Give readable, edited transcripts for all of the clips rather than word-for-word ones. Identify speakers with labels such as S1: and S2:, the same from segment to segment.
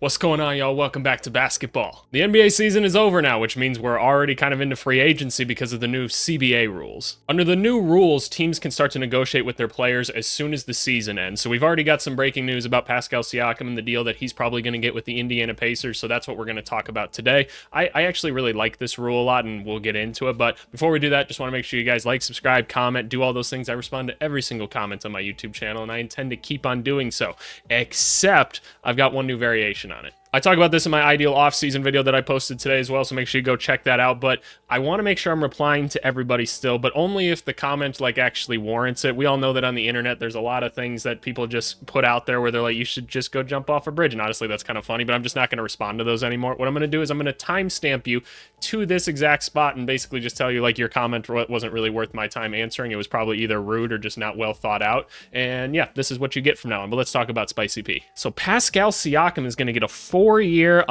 S1: What's going on, y'all? Welcome back to basketball. The NBA season is over now, which means we're already kind of into free agency because of the new CBA rules. Under the new rules, teams can start to negotiate with their players as soon as the season ends. So we've already got some breaking news about Pascal Siakam and the deal that he's probably going to get with the Indiana Pacers, so that's what we're going to talk about today. I actually really like this rule a lot, and we'll get into it, but before we do that, just want to make sure you guys like, subscribe, comment, do all those things. I respond to every single comment on my YouTube channel, and I intend to keep on doing so, except I've got one new variation on it. I talk about this in my ideal off-season video that I posted today as well, so make sure you go check that out. But I want to make sure I'm replying to everybody still, but only if the comment actually warrants it. We all know that on the internet there's a lot of things that people just put out there where they're like, you should just go jump off a bridge. And honestly, that's kind of funny, but I'm just not going to respond to those anymore. What I'm going to do is I'm going to timestamp you to this exact spot and basically just tell you your comment wasn't really worth my time answering. It was probably either rude or just not well thought out. And yeah, this is what you get from now on. But let's talk about Spicy P. So Pascal Siakam is going to get a 4-year,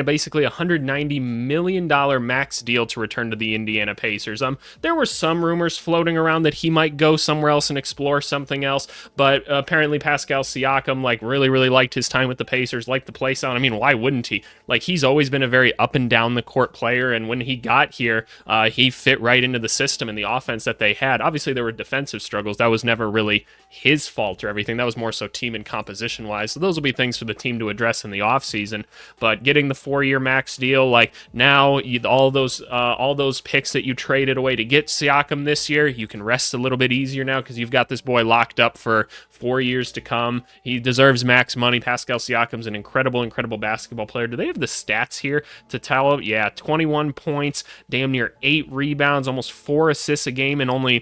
S1: basically $190 million max deal to return to the Indiana Pacers. There were some rumors floating around that he might go somewhere else and explore something else, but apparently Pascal Siakam really liked his time with the Pacers, liked the play sound. I mean, why wouldn't he? He's always been a very up and down the court player, and when he got here, he fit right into the system and the offense that they had. Obviously, there were defensive struggles. That was never really his fault or everything. That was more so team and composition wise. So those will be things for the team to address in the offseason. But getting the 4-year max deal, now all those picks that you traded away to get Siakam this year, you can rest a little bit easier now because you've got this boy locked up for 4 years to come. He deserves max money. Pascal Siakam's an incredible basketball player. Do they have the stats here to tell him? Yeah, 21 points, damn near 8 rebounds, almost 4 assists a game, and only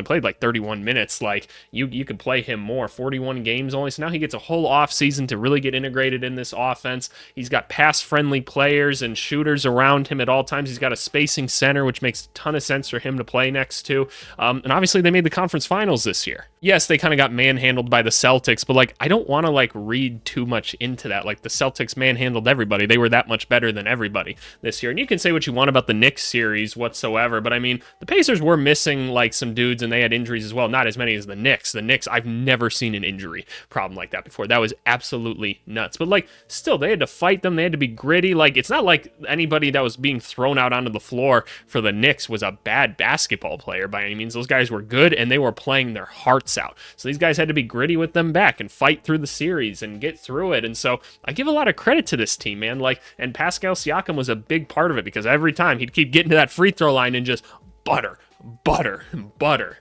S1: played 31 minutes. You could play him more, 41 games only. So now he gets a whole offseason to really get integrated in this offense. He's got pass-friendly players and shooters around him at all times. He's got a spacing center, which makes a ton of sense for him to play next to. And obviously, they made the conference finals this year. Yes, they kind of got manhandled by the Celtics, but I don't want to read too much into that. The Celtics manhandled everybody. They were that much better than everybody this year. And you can say what you want about the Knicks series whatsoever, but I mean, the Pacers were missing some dudes and they had injuries as well. Not as many as the Knicks. The Knicks, I've never seen an injury problem like that before. That was absolutely nuts. But still, they had to fight them. They had to be gritty. It's not like anybody that was being thrown out onto the floor for the Knicks was a bad basketball player by any means. Those guys were good and they were playing their hearts out. So these guys had to be gritty with them back and fight through the series and get through it. And so I give a lot of credit to this team, man. And Pascal Siakam was a big part of it because every time he'd keep getting to that free throw line and just butter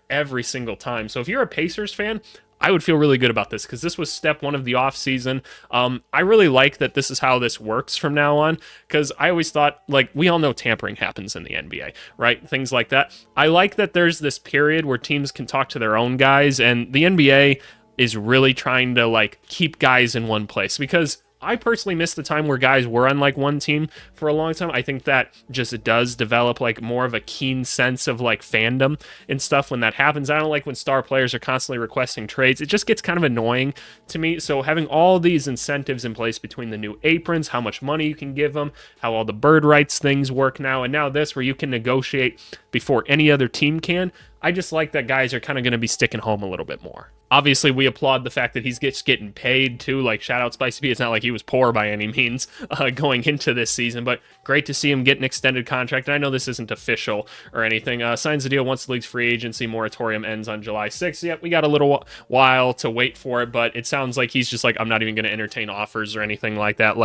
S1: every single time. So if you're a Pacers fan, I would feel really good about this because this was step one of the offseason. I really like that this is how this works from now on because I always thought, we all know tampering happens in the NBA, right? Things like that. I like that there's this period where teams can talk to their own guys, and the NBA is really trying to, keep guys in one place because I personally miss the time where guys were on one team for a long time. I think that just does develop more of a keen sense of fandom and stuff when that happens. I don't like when star players are constantly requesting trades. It just gets kind of annoying to me. So having all these incentives in place between the new aprons, how much money you can give them, how all the bird rights things work now, and now this where you can negotiate before any other team can, I just like that guys are kind of going to be sticking home a little bit more. Obviously, we applaud the fact that he's getting paid too. Shout out Spicy P. It's not like he was poor by any means going into this season, but great to see him get an extended contract. And I know this isn't official or anything. Signs the deal once the league's free agency moratorium ends on July 6th. Yep, we got a little while to wait for it, but it sounds like he's just I'm not even going to entertain offers or anything like that.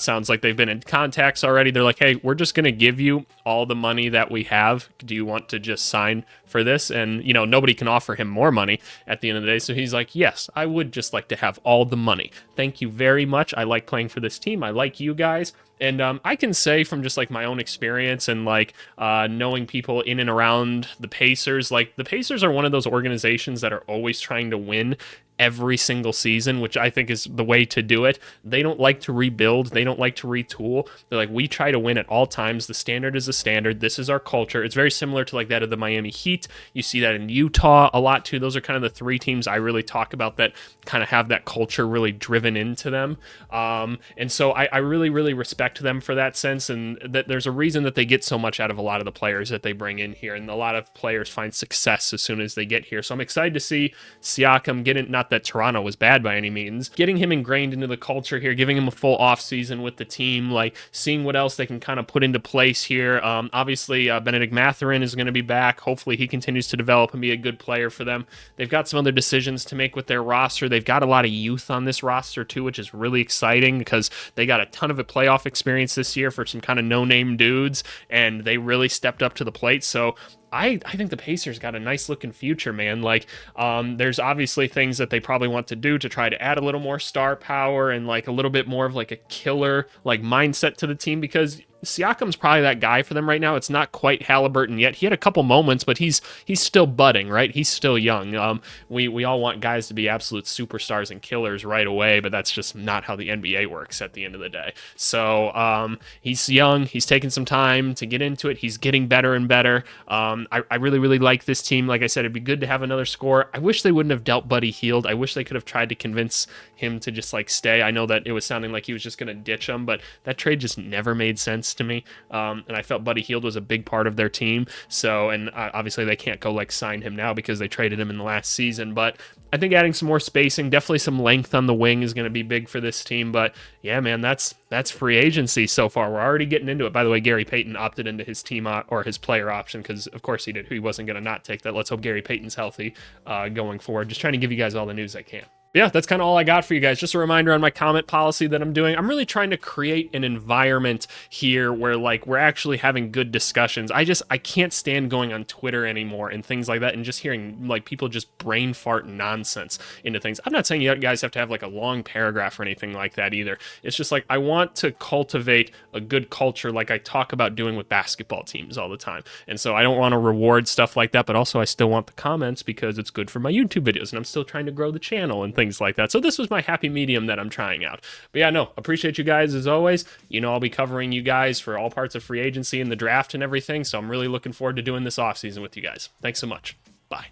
S1: Sounds like they've been in contacts already. They're like, hey, we're just going to give you all the money that we have. Do you want to just sign for this? And, nobody can offer him more money at the end of the day. So he's like, yes, I would just like to have all the money. Thank you very much. I like playing for this team. I like you guys. And I can say from just my own experience and knowing people in and around the Pacers, the Pacers are one of those organizations that are always trying to win every single season, which I think is the way to do it. They don't like to rebuild. They don't like to retool. They're we try to win at all times. The standard is the standard. This is our culture. It's very similar to that of the Miami Heat. You see that in Utah a lot too. Those are kind of the 3 teams I really talk about that kind of have that culture really driven into them. And so I really respect them for that sense, and that there's a reason that they get so much out of a lot of the players that they bring in here, and a lot of players find success as soon as they get here. So I'm excited to see Siakam get in, not that Toronto was bad by any means. Getting him ingrained into the culture here, giving him a full offseason with the team, like seeing what else they can kind of put into place here. Obviously, Benedict Mathurin is going to be back. Hopefully he continues to develop and be a good player for them. They've got some other decisions to make with their roster. They've got a lot of youth on this roster too, which is really exciting because they got a ton of playoff experience this year for some kind of no-name dudes, and they really stepped up to the plate. So I think the Pacers got a nice looking future, man. Like, there's obviously things that they probably want to do to try to add a little more star power and like a little bit more of like a killer like mindset to the team, because Siakam's probably that guy for them right now. It's not quite Halliburton yet. He had a couple moments, but he's still budding, right? He's still young. We all want guys to be absolute superstars and killers right away, but that's just not how the NBA works at the end of the day. So he's young. He's taking some time to get into it. He's getting better and better. I really, really like this team. Like I said, it'd be good to have another scorer. I wish they wouldn't have dealt Buddy Hield. I wish they could have tried to convince him to just like stay. I know that it was sounding like he was just going to ditch him, but that trade just never made sense to me. And I felt Buddy Hield was a big part of their team. So, and obviously they can't go like sign him now because they traded him in the last season. But I think adding some more spacing, definitely some length on the wing is going to be big for this team. But yeah, man, that's free agency so far. We're already getting into it. By the way, Gary Payton opted into his team or his player option because, of course, he did. He wasn't going to not take that. Let's hope Gary Payton's healthy going forward. Just trying to give you guys all the news I can. Yeah, that's kind of all I got for you guys. Just a reminder on my comment policy that I'm doing. I'm really trying to create an environment here where like we're actually having good discussions. I can't stand going on Twitter anymore and things like that and just hearing like people just brain fart nonsense into things. I'm not saying you guys have to have like a long paragraph or anything like that either. It's just like I want to cultivate a good culture like I talk about doing with basketball teams all the time. And so I don't want to reward stuff like that, but also I still want the comments because it's good for my YouTube videos and I'm still trying to grow the channel and things like that. So this was my happy medium that I'm trying out. But yeah, no, appreciate you guys as always. You know, I'll be covering you guys for all parts of free agency and the draft and everything. So I'm really looking forward to doing this offseason with you guys. Thanks so much. Bye.